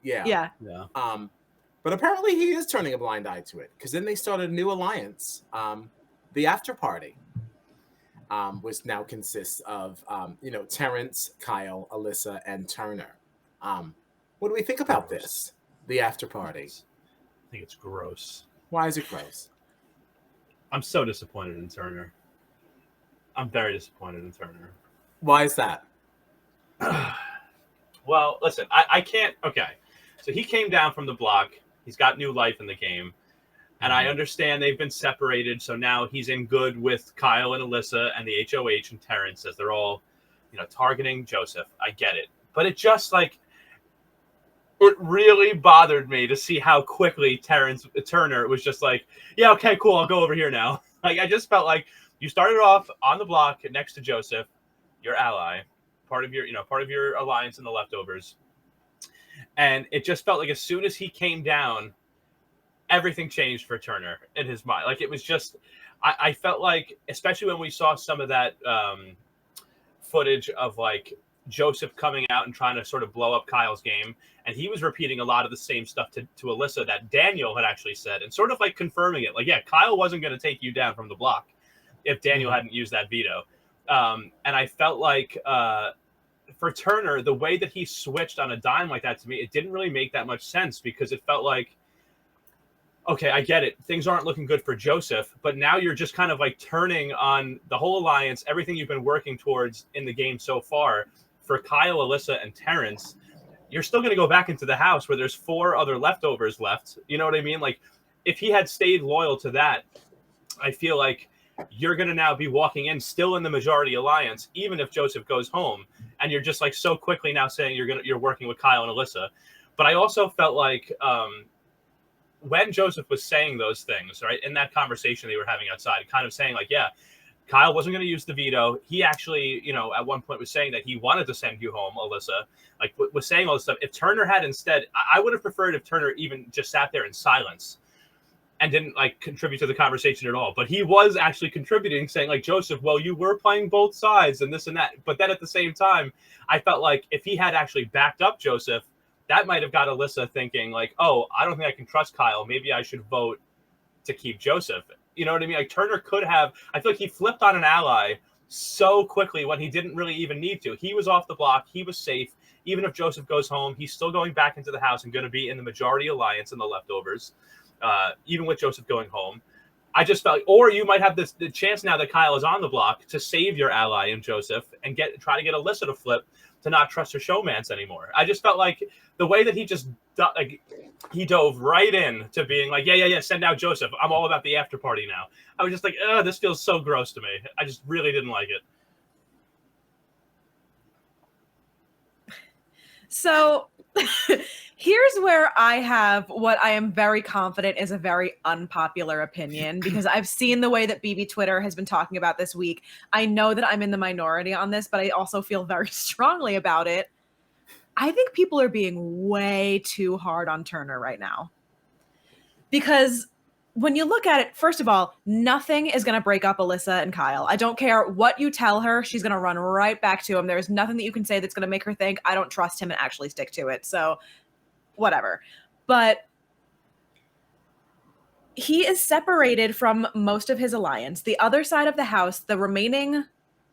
Yeah. Yeah. But apparently he is turning a blind eye to it, because then they started a new alliance, the After Party, which now consists of Terrance, Kyle, Alyssa, and Turner. What do we think about this? The After Party. I think it's gross. Why is it gross? I'm so disappointed in Turner. I'm very disappointed in Turner. Why is that? Well, listen, I can't. Okay, so he came down from the block. He's got new life in the game, and I understand they've been separated. So now he's in good with Kyle and Alyssa and the HOH and Terrance, as they're all, targeting Joseph. I get it, but it just it really bothered me to see how quickly Turner was just like, yeah, okay, cool, I'll go over here now. I just felt like you started off on the block next to Joseph, your ally, part of your alliance in the leftovers. And it just felt like as soon as he came down, everything changed for Turner in his mind. It was just, I felt like, especially when we saw some of that footage of Joseph coming out and trying to sort of blow up Kyle's game, and he was repeating a lot of the same stuff to Alyssa that Daniel had actually said, and sort of confirming it. Yeah, Kyle wasn't going to take you down from the block if Daniel hadn't used that veto. And I felt like for Turner, the way that he switched on a dime like that, to me, it didn't really make that much sense, because it felt like, okay, I get it. Things aren't looking good for Joseph, but now you're just kind of turning on the whole alliance, everything you've been working towards in the game so far for Kyle, Alyssa, and Terrance. You're still going to go back into the house where there's 4 other leftovers left. You know what I mean? If he had stayed loyal to that, I feel like you're going to now be walking in still in the majority alliance, even if Joseph goes home, and you're just so quickly now saying you're working with Kyle and Alyssa. But I also felt like when Joseph was saying those things, right, in that conversation they were having outside, kind of saying yeah, Kyle wasn't going to use the veto. He actually, at one point was saying that he wanted to send you home, Alyssa, was saying all this stuff. If Turner had instead, I would have preferred if Turner even just sat there in silence and didn't contribute to the conversation at all. But he was actually contributing, saying Joseph, well, you were playing both sides and this and that. But then at the same time, I felt like if he had actually backed up Joseph, that might have got Alyssa thinking oh, I don't think I can trust Kyle. Maybe I should vote to keep Joseph. You know what I mean? Turner could have, I feel like he flipped on an ally so quickly when he didn't really even need to. He was off the block. He was safe. Even if Joseph goes home, he's still going back into the house and going to be in the majority alliance in the leftovers, even with Joseph going home. I just felt or you might have the chance now that Kyle is on the block to save your ally in Joseph and try to get Alyssa to flip to not trust her showmance anymore. I just felt like the way that he just he dove right in to being yeah, send out Joseph. I'm all about the after party now. I was just this feels so gross to me. I just really didn't like it. So here's where I have what I am very confident is a very unpopular opinion, because I've seen the way that BB Twitter has been talking about this week. I know that I'm in the minority on this, but I also feel very strongly about it. I think people are being way too hard on Turner right now. Because when you look at it, first of all, nothing is going to break up Alyssa and Kyle. I don't care what you tell her. She's going to run right back to him. There's nothing that you can say that's going to make her think, I don't trust him, and actually stick to it. So whatever. But he is separated from most of his alliance. The other side of the house, the remaining,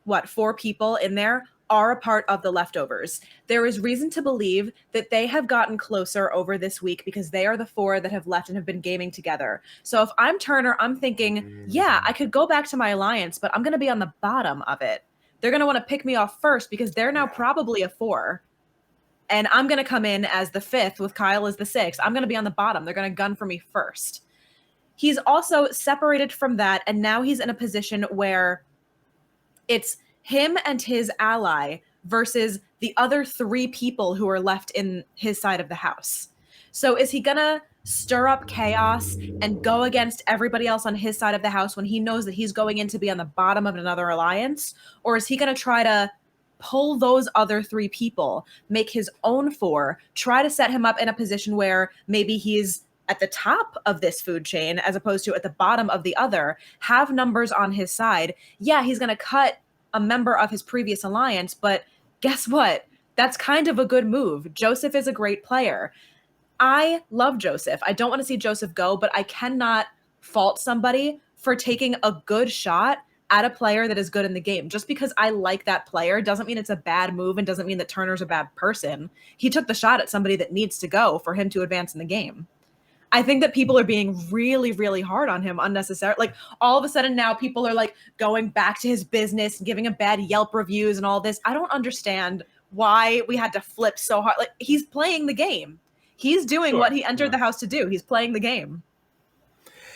4 people in there are a part of the leftovers. There is reason to believe that they have gotten closer over this week because they are the 4 that have left and have been gaming together. So if I'm Turner, I'm thinking, yeah, I could go back to my alliance, but I'm going to be on the bottom of it. They're going to want to pick me off first because they're now probably a 4. And I'm going to come in as the 5th with Kyle as the 6th. I'm going to be on the bottom. They're going to gun for me first. He's also separated from that, and now he's in a position where it's him and his ally versus the other 3 people who are left in his side of the house. So is he going to stir up chaos and go against everybody else on his side of the house when he knows that he's going in to be on the bottom of another alliance? Or is he going to try to pull those other 3 people, make his own 4, try to set him up in a position where maybe he's at the top of this food chain as opposed to at the bottom of the other, have numbers on his side? Yeah, he's going to cut a member of his previous alliance, but guess what? That's kind of a good move. Joseph is a great player. I love Joseph. I don't want to see Joseph go, but I cannot fault somebody for taking a good shot at a player that is good in the game. Just because I like that player doesn't mean it's a bad move and doesn't mean that Turner's a bad person. He took the shot at somebody that needs to go for him to advance in the game. I think that people are being really, really hard on him unnecessarily. Like all of a sudden now people are like going back to his business and giving him bad Yelp reviews and all this. I don't understand why we had to flip so hard. Like he's playing the game. He's doing what he entered the house to do. He's playing the game.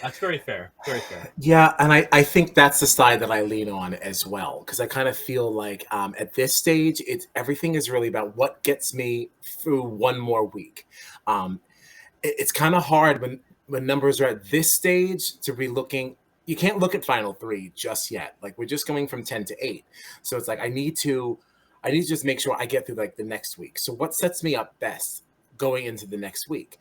That's very fair. Very fair. Yeah, and I think that's the side that I lean on as well, because I kind of feel like at this stage, everything is really about what gets me through one more week. It's kind of hard when numbers are at this stage to be looking. You can't look at final 3 just yet. Like we're just going from 10 to 8, so it's like I need to just make sure I get through like the next week. So what sets me up best going into the next week?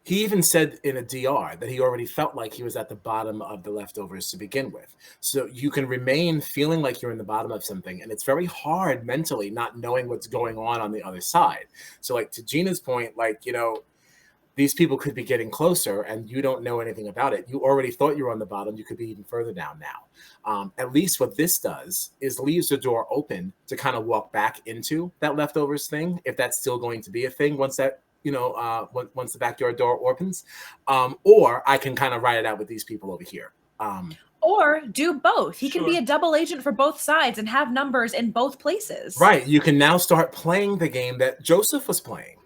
He even said in a DR that he already felt like he was at the bottom of the leftovers to begin with. So you can remain feeling like you're in the bottom of something, and it's very hard mentally not knowing what's going on the other side. So like to Gina's point, like, you know, these people could be getting closer and you don't know anything about it. You already thought you were on the bottom. You could be even further down now. At least what this does is leaves the door open to kind of walk back into that leftovers thing, if that's still going to be a thing once that, you know, once the backyard door opens, or I can kind of ride it out with these people over here. Or do both. He can be a double agent for both sides and have numbers in both places. Right. You can now start playing the game that Joseph was playing.